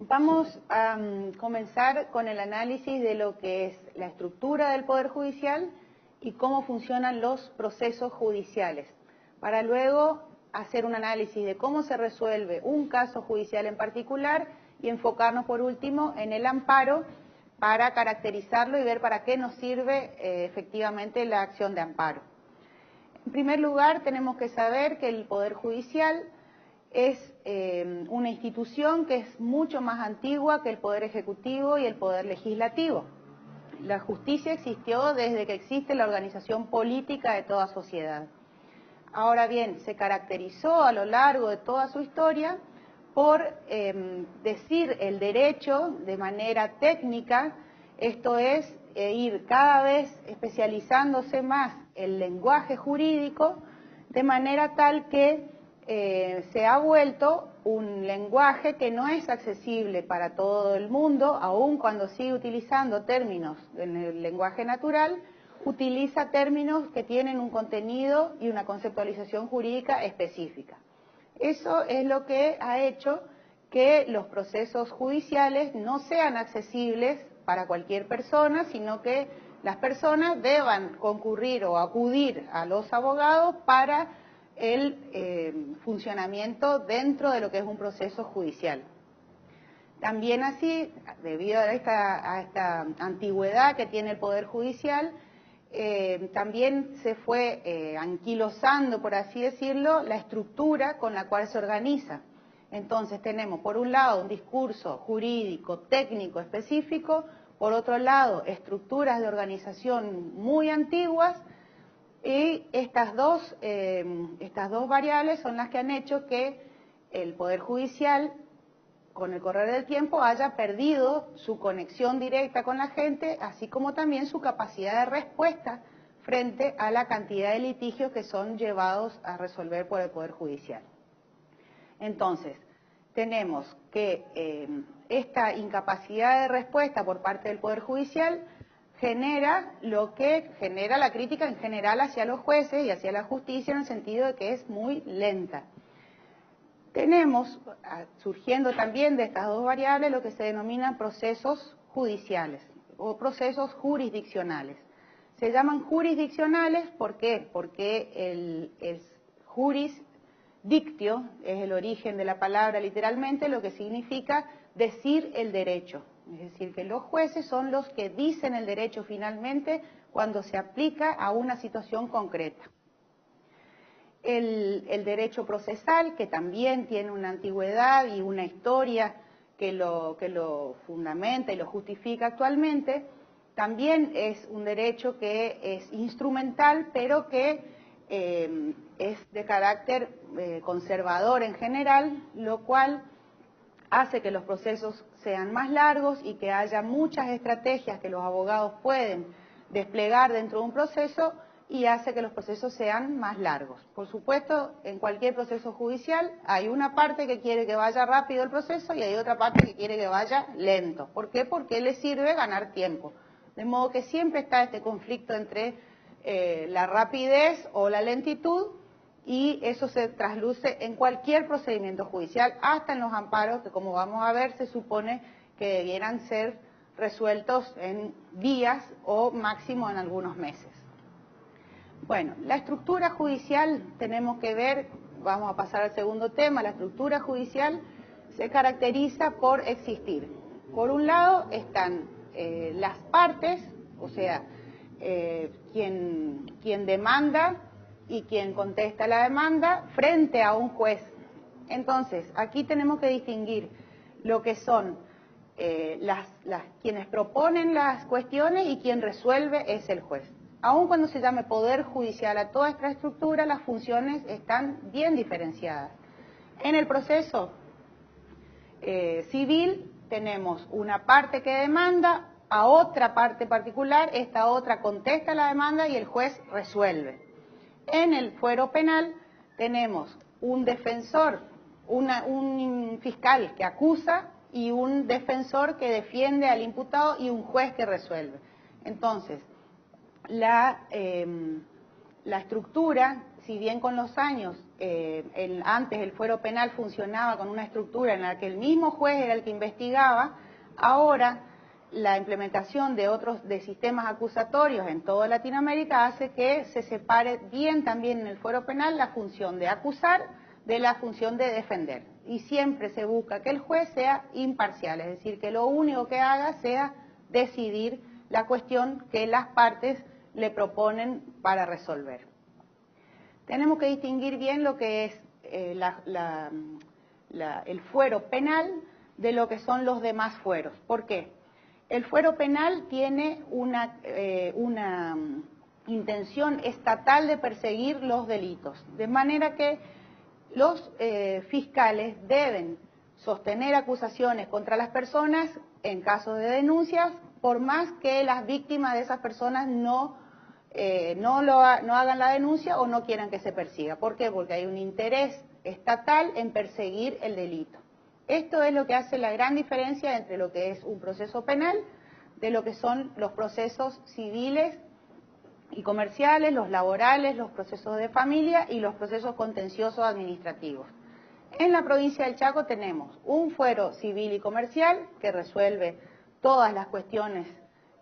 Vamos a comenzar con el análisis de lo que es la estructura del Poder Judicial y cómo funcionan los procesos judiciales, para luego hacer un análisis de cómo se resuelve un caso judicial en particular y enfocarnos por último en el amparo para caracterizarlo y ver para qué nos sirve efectivamente la acción de amparo. En primer lugar, tenemos que saber que el Poder Judicial es una institución que es mucho más antigua que el Poder Ejecutivo y el Poder Legislativo. La justicia existió desde que existe la organización política de toda sociedad. Ahora bien, se caracterizó a lo largo de toda su historia por decir el derecho de manera técnica, esto es, ir cada vez especializándose más el lenguaje jurídico, de manera tal que se ha vuelto un lenguaje que no es accesible para todo el mundo, aun cuando sigue utilizando términos en el lenguaje natural, utiliza términos que tienen un contenido y una conceptualización jurídica específica. Eso es lo que ha hecho que los procesos judiciales no sean accesibles para cualquier persona, sino que las personas deban concurrir o acudir a los abogados para el funcionamiento dentro de lo que es un proceso judicial. También así, debido a esta antigüedad que tiene el Poder Judicial, también se fue anquilosando, por así decirlo, la estructura con la cual se organiza. Entonces tenemos, por un lado, un discurso jurídico, técnico, específico, por otro lado, estructuras de organización muy antiguas, y estas dos variables son las que han hecho que el Poder Judicial, con el correr del tiempo, haya perdido su conexión directa con la gente, así como también su capacidad de respuesta frente a la cantidad de litigios que son llevados a resolver por el Poder Judicial. Entonces, tenemos que esta incapacidad de respuesta por parte del Poder Judicial genera lo que genera la crítica en general hacia los jueces y hacia la justicia, en el sentido de que es muy lenta. Tenemos, surgiendo también de estas dos variables, lo que se denominan procesos judiciales o procesos jurisdiccionales. Se llaman jurisdiccionales, ¿por qué? Porque el jurisdictio es el origen de la palabra literalmente, lo que significa decir el derecho. Es decir, que los jueces son los que dicen el derecho finalmente cuando se aplica a una situación concreta. El derecho procesal, que también tiene una antigüedad y una historia que lo fundamenta y lo justifica actualmente, también es un derecho que es instrumental, pero que es de carácter conservador en general, lo cual hace que los procesos sean más largos y que haya muchas estrategias que los abogados pueden desplegar dentro de un proceso, y hace que los procesos sean más largos. Por supuesto, en cualquier proceso judicial hay una parte que quiere que vaya rápido el proceso y hay otra parte que quiere que vaya lento. ¿Por qué? Porque le sirve ganar tiempo. De modo que siempre está este conflicto entre la rapidez o la lentitud, y eso se trasluce en cualquier procedimiento judicial, hasta en los amparos, que como vamos a ver se supone que debieran ser resueltos en días o máximo en algunos meses. Bueno, la estructura judicial tenemos que ver, vamos a pasar al segundo tema. La estructura judicial se caracteriza por existir. Por un lado están las partes, o sea, quien demanda y quien contesta la demanda frente a un juez. Entonces, aquí tenemos que distinguir lo que son quienes proponen las cuestiones y quien resuelve es el juez. Aun cuando se llame Poder Judicial a toda esta estructura, las funciones están bien diferenciadas. En el proceso civil tenemos una parte que demanda a otra parte particular, esta otra contesta la demanda y el juez resuelve. En el fuero penal tenemos un defensor, un fiscal que acusa y un defensor que defiende al imputado y un juez que resuelve. Entonces, la estructura si bien con los años, antes el fuero penal funcionaba con una estructura en la que el mismo juez era el que investigaba, ahora la implementación de sistemas acusatorios en toda Latinoamérica hace que se separe bien también en el fuero penal la función de acusar de la función de defender. Y siempre se busca que el juez sea imparcial, es decir, que lo único que haga sea decidir la cuestión que las partes le proponen para resolver. Tenemos que distinguir bien lo que es el fuero penal de lo que son los demás fueros. ¿Por qué? El fuero penal tiene una intención estatal de perseguir los delitos, de manera que los fiscales deben sostener acusaciones contra las personas en caso de denuncias, por más que las víctimas de esas personas no hagan la denuncia o no quieran que se persiga. ¿Por qué? Porque hay un interés estatal en perseguir el delito. Esto es lo que hace la gran diferencia entre lo que es un proceso penal de lo que son los procesos civiles y comerciales, los laborales, los procesos de familia y los procesos contenciosos administrativos. En la provincia del Chaco tenemos un fuero civil y comercial que resuelve todas las cuestiones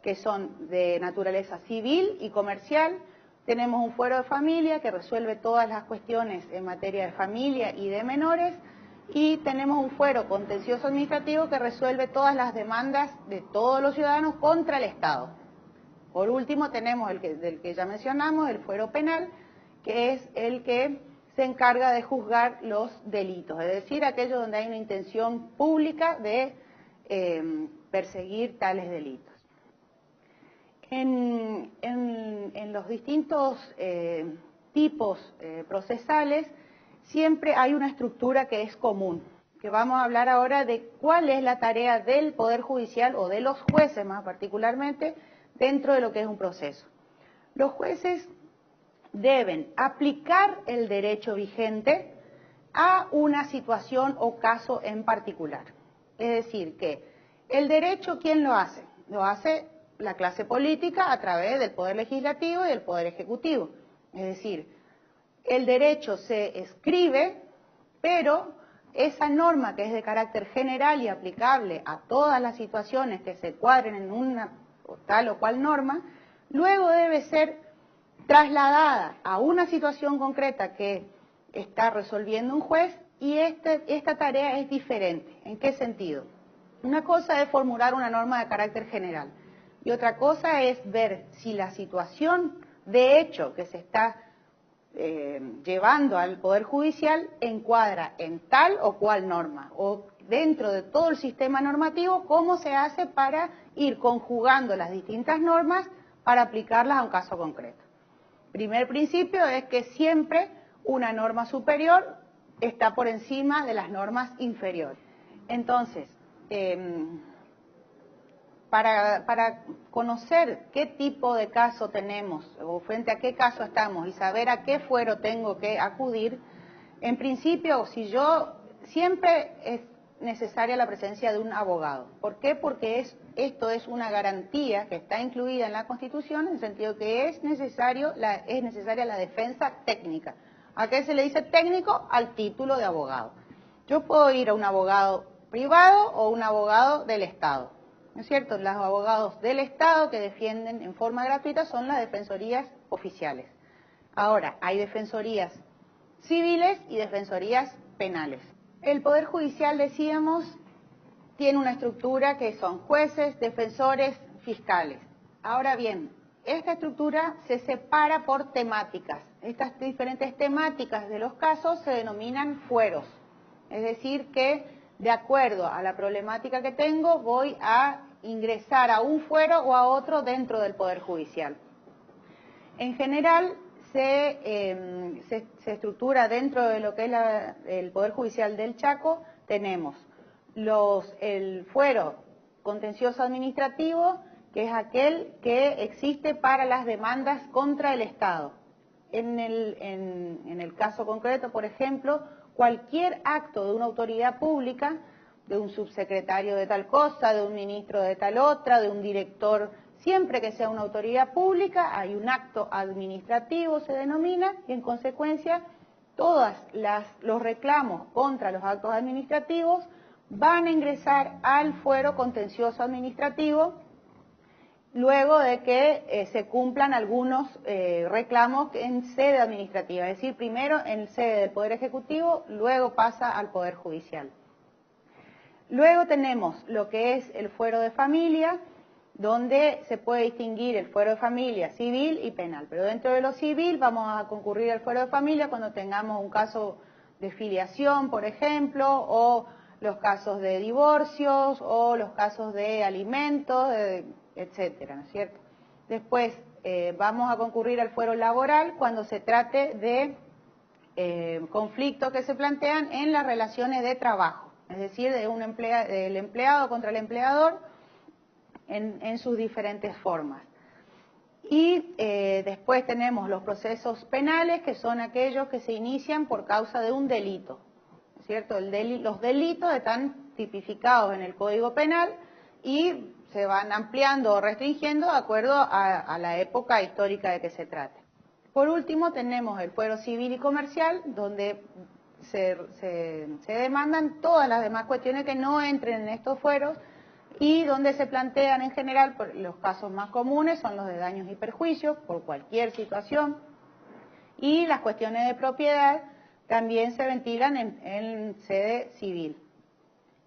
que son de naturaleza civil y comercial. Tenemos un fuero de familia que resuelve todas las cuestiones en materia de familia y de menores. Y tenemos un fuero contencioso administrativo que resuelve todas las demandas de todos los ciudadanos contra el Estado. Por último tenemos del que ya mencionamos, el fuero penal, que es el que se encarga de juzgar los delitos, es decir, aquello donde hay una intención pública de perseguir tales delitos. En los distintos tipos procesales siempre hay una estructura que es común, que vamos a hablar ahora de cuál es la tarea del Poder Judicial o de los jueces más particularmente dentro de lo que es un proceso. Los jueces deben aplicar el derecho vigente a una situación o caso en particular. Es decir, que el derecho, ¿quién lo hace? Lo hace la clase política a través del Poder Legislativo y del Poder Ejecutivo. Es decir, el derecho se escribe, pero esa norma que es de carácter general y aplicable a todas las situaciones que se cuadren en una tal o cual norma, luego debe ser trasladada a una situación concreta que está resolviendo un juez y esta tarea es diferente. ¿En qué sentido? Una cosa es formular una norma de carácter general y otra cosa es ver si la situación de hecho que se está llevando al Poder Judicial encuadra en tal o cual norma o dentro de todo el sistema normativo, cómo se hace para ir conjugando las distintas normas para aplicarlas a un caso concreto. Primer principio es que siempre una norma superior está por encima de las normas inferiores. Entonces, para conocer qué tipo de caso tenemos o frente a qué caso estamos y saber a qué fuero tengo que acudir, en principio, siempre es necesaria la presencia de un abogado. ¿Por qué? Porque esto es una garantía que está incluida en la Constitución en el sentido que es necesaria la defensa técnica. ¿A qué se le dice técnico? Al título de abogado. Yo puedo ir a un abogado privado o un abogado del Estado, ¿no es cierto? Los abogados del Estado que defienden en forma gratuita son las defensorías oficiales. Ahora, hay defensorías civiles y defensorías penales. El Poder Judicial, decíamos, tiene una estructura que son jueces, defensores, fiscales. Ahora bien, esta estructura se separa por temáticas. Estas diferentes temáticas de los casos se denominan fueros. Es decir, que de acuerdo a la problemática que tengo, voy a ingresar a un fuero o a otro dentro del Poder Judicial. En general, se estructura dentro de lo que es el Poder Judicial del Chaco, tenemos el fuero contencioso administrativo, que es aquel que existe para las demandas contra el Estado. En el caso concreto, por ejemplo, cualquier acto de una autoridad pública, de un subsecretario de tal cosa, de un ministro de tal otra, de un director Siempre que sea una autoridad pública hay un acto administrativo, se denomina, y en consecuencia todos los reclamos contra los actos administrativos van a ingresar al fuero contencioso administrativo luego de que se cumplan algunos reclamos en sede administrativa, es decir, primero en sede del Poder Ejecutivo, luego pasa al Poder Judicial. Luego tenemos lo que es el fuero de familia, donde se puede distinguir el fuero de familia civil y penal, pero dentro de lo civil vamos a concurrir al fuero de familia cuando tengamos un caso de filiación, por ejemplo, o los casos de divorcios, o los casos de alimentos, etcétera, ¿no es cierto? Después vamos a concurrir al fuero laboral cuando se trate de conflictos que se plantean en las relaciones de trabajo, es decir, del empleado contra el empleador, en sus diferentes formas. Y después tenemos los procesos penales, que son aquellos que se inician por causa de un delito, ¿cierto? Los delitos están tipificados en el Código Penal y se van ampliando o restringiendo de acuerdo a la época histórica de que se trate. Por último, tenemos el fuero civil y comercial, donde se demandan todas las demás cuestiones que no entren en estos fueros, y donde se plantean en general, los casos más comunes son los de daños y perjuicios por cualquier situación, y las cuestiones de propiedad también se ventilan en sede civil.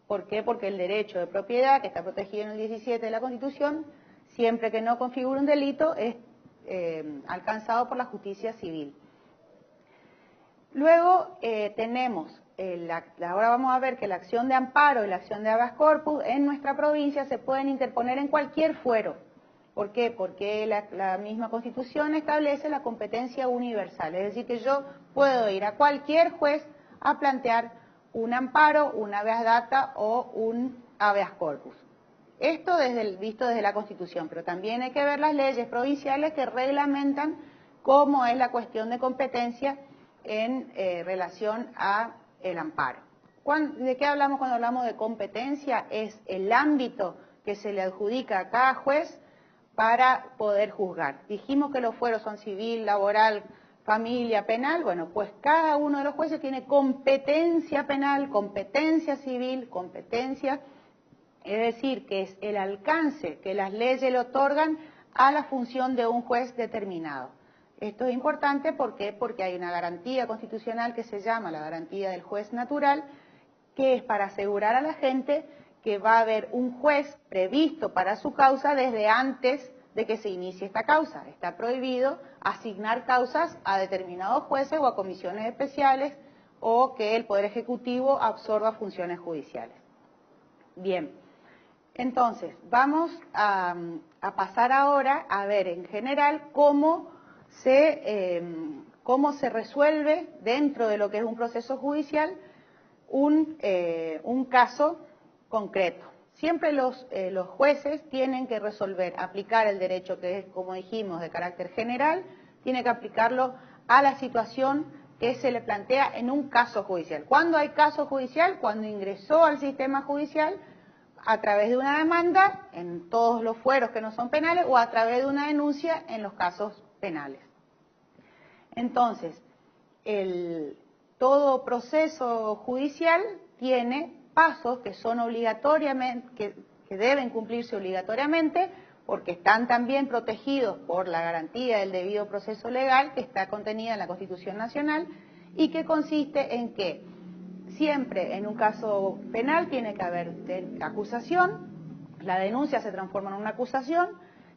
¿Por qué? Porque el derecho de propiedad, que está protegido en el 17 de la Constitución, siempre que no configure un delito, es alcanzado por la justicia civil. Luego tenemos, ahora vamos a ver que la acción de amparo y la acción de habeas corpus en nuestra provincia se pueden interponer en cualquier fuero. ¿Por qué? Porque la misma Constitución establece la competencia universal, es decir, que yo puedo ir a cualquier juez a plantear un amparo, un habeas data o un habeas corpus. Esto visto desde la Constitución, pero también hay que ver las leyes provinciales que reglamentan cómo es la cuestión de competencia en relación a el amparo. ¿De qué hablamos cuando hablamos de competencia? Es el ámbito que se le adjudica a cada juez para poder juzgar. Dijimos que los fueros son civil, laboral, familia, penal. Bueno, pues cada uno de los jueces tiene competencia penal, competencia civil, competencia, es decir, que es el alcance que las leyes le otorgan a la función de un juez determinado. Esto es importante porque hay una garantía constitucional que se llama la garantía del juez natural, que es para asegurar a la gente que va a haber un juez previsto para su causa desde antes de que se inicie esta causa. Está prohibido asignar causas a determinados jueces o a comisiones especiales o que el Poder Ejecutivo absorba funciones judiciales. Bien, entonces vamos a pasar ahora a ver en general cómo se resuelve dentro de lo que es un proceso judicial un caso concreto. Siempre los jueces tienen que resolver, aplicar el derecho que es, como dijimos, de carácter general, tiene que aplicarlo a la situación que se le plantea en un caso judicial. ¿Cuándo hay caso judicial? Cuando ingresó al sistema judicial a través de una demanda en todos los fueros que no son penales o a través de una denuncia en los casos penales. Entonces, todo proceso judicial tiene pasos que son obligatoriamente, que deben cumplirse obligatoriamente, porque están también protegidos por la garantía del debido proceso legal que está contenida en la Constitución Nacional y que consiste en que siempre en un caso penal tiene que haber acusación, la denuncia se transforma en una acusación,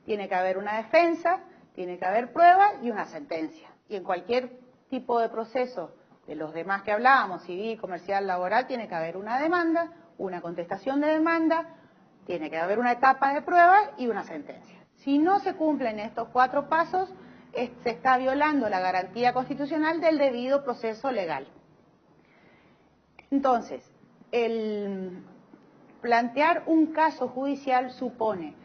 tiene que haber una defensa, tiene que haber prueba y una sentencia. Y en cualquier tipo de proceso de los demás que hablábamos, civil, comercial, laboral, tiene que haber una demanda, una contestación de demanda, tiene que haber una etapa de prueba y una sentencia. Si no se cumplen estos 4 pasos, se está violando la garantía constitucional del debido proceso legal. Entonces, el plantear un caso judicial supone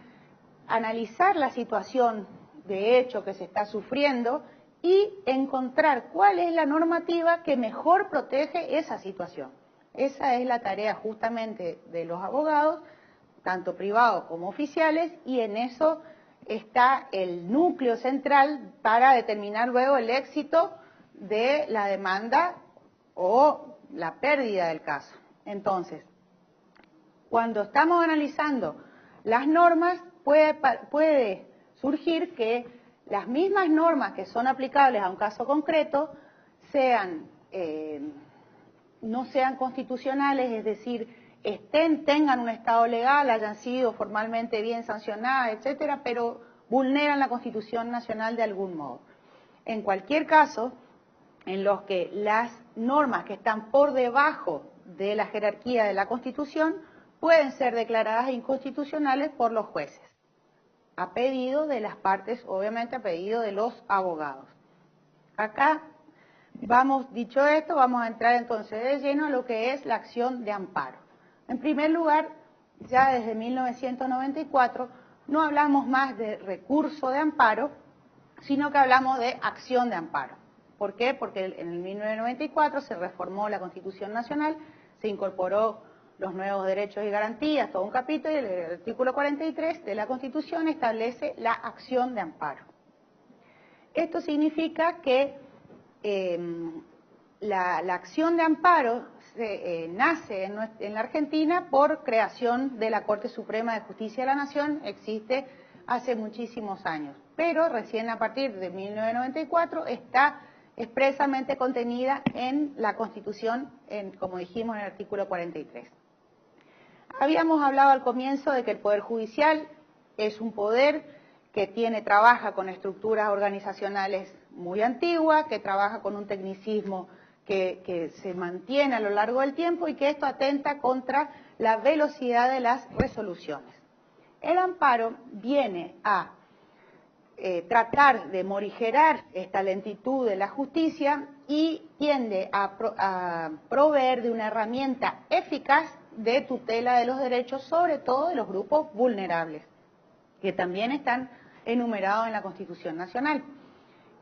analizar la situación de hecho que se está sufriendo y encontrar cuál es la normativa que mejor protege esa situación. Esa es la tarea justamente de los abogados, tanto privados como oficiales, y en eso está el núcleo central para determinar luego el éxito de la demanda o la pérdida del caso. Entonces, cuando estamos analizando las normas, puede surgir que las mismas normas que son aplicables a un caso concreto no sean constitucionales, es decir, tengan un estado legal, hayan sido formalmente bien sancionadas, etcétera, pero vulneran la Constitución Nacional de algún modo. En cualquier caso, en los que las normas que están por debajo de la jerarquía de la Constitución pueden ser declaradas inconstitucionales por los jueces, a pedido de las partes, obviamente a pedido de los abogados. Acá, dicho esto, vamos a entrar entonces de lleno a lo que es la acción de amparo. En primer lugar, ya desde 1994 no hablamos más de recurso de amparo, sino que hablamos de acción de amparo. ¿Por qué? Porque en el 1994 se reformó la Constitución Nacional, se incorporó los nuevos derechos y garantías, todo un capítulo, y el artículo 43 de la Constitución establece la acción de amparo. Esto significa que la acción de amparo nace en la Argentina por creación de la Corte Suprema de Justicia de la Nación, existe hace muchísimos años, pero recién a partir de 1994 está expresamente contenida en la Constitución, como dijimos, en el artículo 43. Habíamos hablado al comienzo de que el Poder Judicial es un poder que trabaja con estructuras organizacionales muy antiguas, que trabaja con un tecnicismo que se mantiene a lo largo del tiempo y que esto atenta contra la velocidad de las resoluciones. El amparo viene a tratar de morigerar esta lentitud de la justicia y tiende a proveer de una herramienta eficaz de tutela de los derechos, sobre todo de los grupos vulnerables, que también están enumerados en la Constitución Nacional.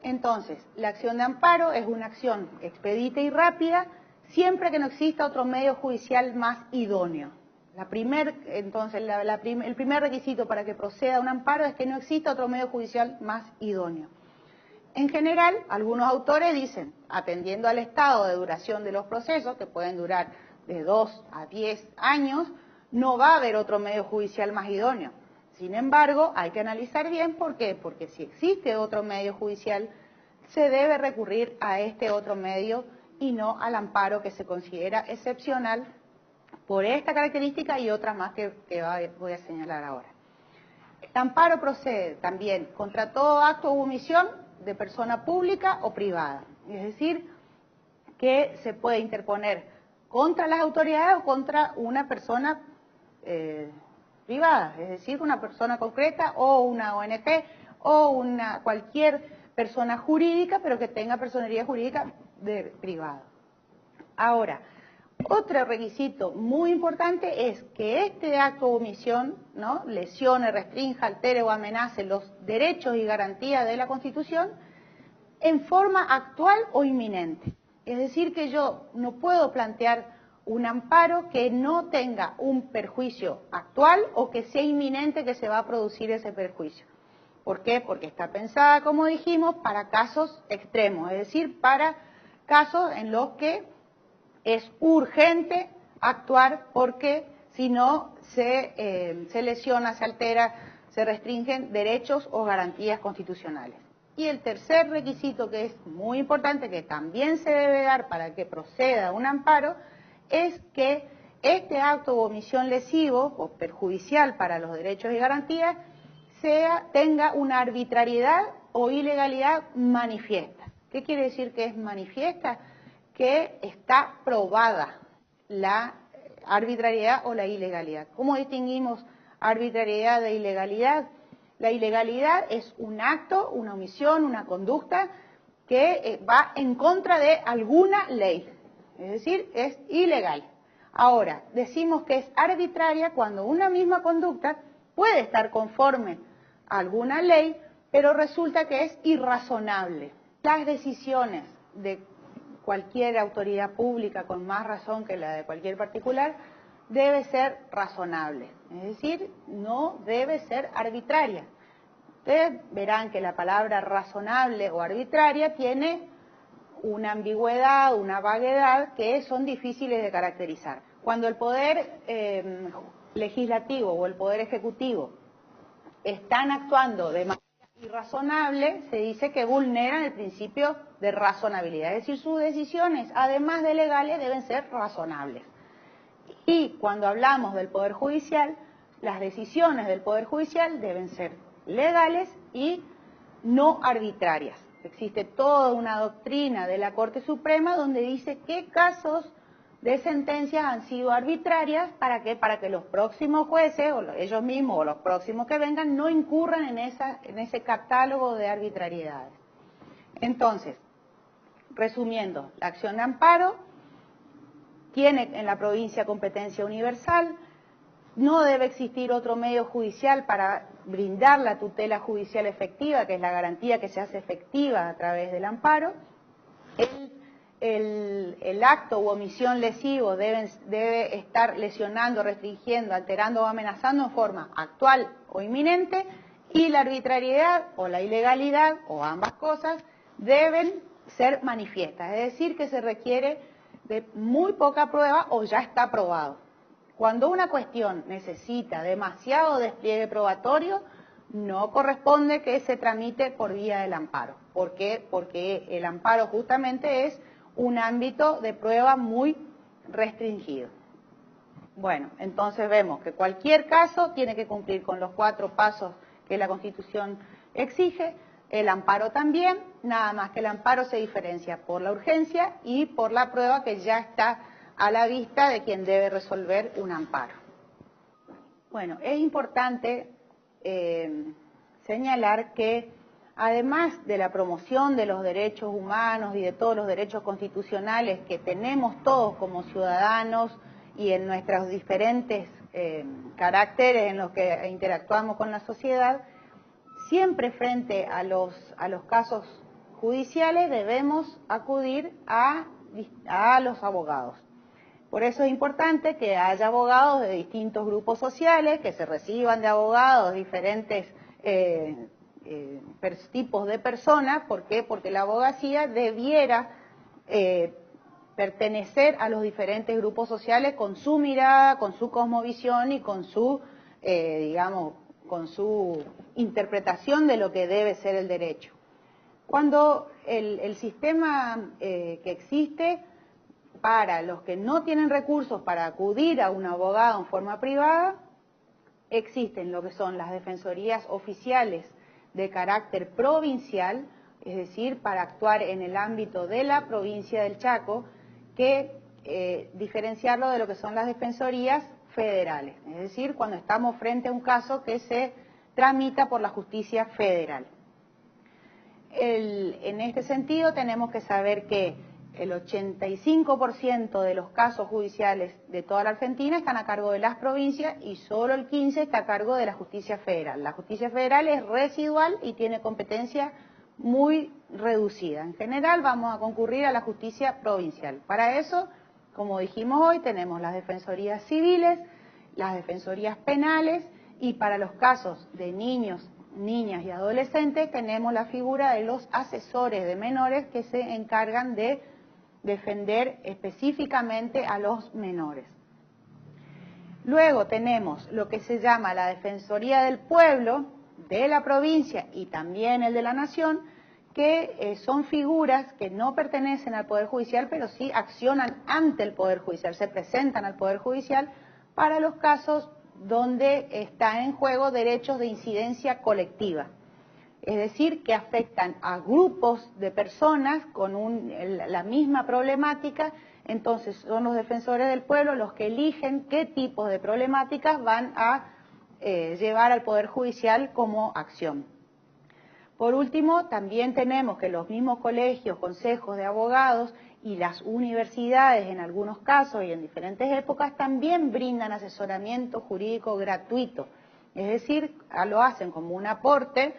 Entonces, la acción de amparo es una acción expedita y rápida, siempre que no exista otro medio judicial más idóneo. El primer requisito para que proceda un amparo es que no exista otro medio judicial más idóneo. En general, algunos autores dicen, atendiendo al estado de duración de los procesos, que pueden durar de 2 a 10 años, no va a haber otro medio judicial más idóneo. Sin embargo, hay que analizar bien por qué, porque si existe otro medio judicial, se debe recurrir a este otro medio y no al amparo, que se considera excepcional por esta característica y otras más que voy a señalar ahora. El amparo procede también contra todo acto u omisión de persona pública o privada, es decir, que se puede interponer contra las autoridades o contra una persona privada, es decir, una persona concreta o una ONG o cualquier persona jurídica, pero que tenga personería jurídica privada. Ahora, otro requisito muy importante es que este acto o omisión, ¿no?, lesione, restrinja, altere o amenace los derechos y garantías de la Constitución en forma actual o inminente. Es decir, que yo no puedo plantear un amparo que no tenga un perjuicio actual o que sea inminente que se va a producir ese perjuicio. ¿Por qué? Porque está pensada, como dijimos, para casos extremos, es decir, para casos en los que es urgente actuar porque si no se lesiona, se altera, se restringen derechos o garantías constitucionales. Y el tercer requisito, que es muy importante, que también se debe dar para que proceda un amparo, es que este acto o omisión lesivo o perjudicial para los derechos y garantías tenga una arbitrariedad o ilegalidad manifiesta. ¿Qué quiere decir que es manifiesta? Que está probada la arbitrariedad o la ilegalidad. ¿Cómo distinguimos arbitrariedad de ilegalidad? La ilegalidad es un acto, una omisión, una conducta que va en contra de alguna ley, es decir, es ilegal. Ahora, decimos que es arbitraria cuando una misma conducta puede estar conforme a alguna ley, pero resulta que es irrazonable. Las decisiones de cualquier autoridad pública, con más razón que la de cualquier particular, debe ser razonable, es decir, no debe ser arbitraria. Ustedes verán que la palabra razonable o arbitraria tiene una ambigüedad, una vaguedad que son difíciles de caracterizar. Cuando el poder legislativo o el poder ejecutivo están actuando de manera irrazonable, se dice que vulneran el principio de razonabilidad, es decir, sus decisiones, además de legales, deben ser razonables. Y cuando hablamos del Poder Judicial, las decisiones del Poder Judicial deben ser legales y no arbitrarias. Existe toda una doctrina de la Corte Suprema donde dice qué casos de sentencias han sido arbitrarias, ¿para qué? Para que los próximos jueces, o ellos mismos, o los próximos que vengan, no incurran en ese catálogo de arbitrariedades. Entonces, resumiendo, la acción de amparo tiene en la provincia competencia universal, no debe existir otro medio judicial para brindar la tutela judicial efectiva, que es la garantía que se hace efectiva a través del amparo. El acto u omisión lesivo debe estar lesionando, restringiendo, alterando o amenazando en forma actual o inminente, y la arbitrariedad o la ilegalidad, o ambas cosas, deben ser manifiestas, es decir, que se requiere de muy poca prueba o ya está probado. Cuando una cuestión necesita demasiado despliegue probatorio, no corresponde que se tramite por vía del amparo. ¿Por qué? Porque el amparo justamente es un ámbito de prueba muy restringido. Bueno, entonces vemos que cualquier caso tiene que cumplir con los 4 pasos que la Constitución exige, el amparo también, nada más que el amparo se diferencia por la urgencia y por la prueba que ya está a la vista de quien debe resolver un amparo. Bueno, es importante señalar que además de la promoción de los derechos humanos y de todos los derechos constitucionales que tenemos todos como ciudadanos y en nuestros diferentes caracteres en los que interactuamos con la sociedad, siempre frente a los casos judiciales debemos acudir a los abogados. Por eso es importante que haya abogados de distintos grupos sociales, que se reciban de abogados diferentes tipos de personas. ¿Por qué? Porque la abogacía debiera pertenecer a los diferentes grupos sociales con su mirada, con su cosmovisión y con su, con su interpretación de lo que debe ser el derecho. Cuando el sistema que existe para los que no tienen recursos para acudir a un abogado en forma privada, existen lo que son las defensorías oficiales de carácter provincial, es decir, para actuar en el ámbito de la provincia del Chaco, que diferenciarlo de lo que son las defensorías federales, es decir, cuando estamos frente a un caso que se tramita por la justicia federal. En este sentido tenemos que saber que el 85% de los casos judiciales de toda la Argentina están a cargo de las provincias y solo el 15% está a cargo de la justicia federal. La justicia federal es residual y tiene competencia muy reducida. En general vamos a concurrir a la justicia provincial. Para eso, como dijimos hoy, tenemos las defensorías civiles, las defensorías penales y para los casos de niños, niñas y adolescentes tenemos la figura de los asesores de menores que se encargan de defender específicamente a los menores. Luego tenemos lo que se llama la Defensoría del Pueblo de la provincia y también el de la Nación, que son figuras que no pertenecen al Poder Judicial, pero sí accionan ante el Poder Judicial, se presentan al Poder Judicial para los casos donde están en juego derechos de incidencia colectiva. Es decir, que afectan a grupos de personas con la misma problemática, entonces son los defensores del pueblo los que eligen qué tipos de problemáticas van a llevar al Poder Judicial como acción. Por último, también tenemos que los mismos colegios, consejos de abogados y las universidades en algunos casos y en diferentes épocas también brindan asesoramiento jurídico gratuito, es decir, lo hacen como un aporte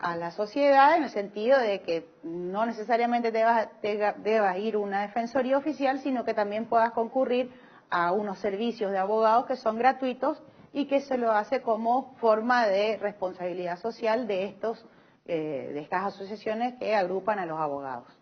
a la sociedad en el sentido de que no necesariamente debas ir a una defensoría oficial, sino que también puedas concurrir a unos servicios de abogados que son gratuitos y que se lo hace como forma de responsabilidad social de estas asociaciones que agrupan a los abogados.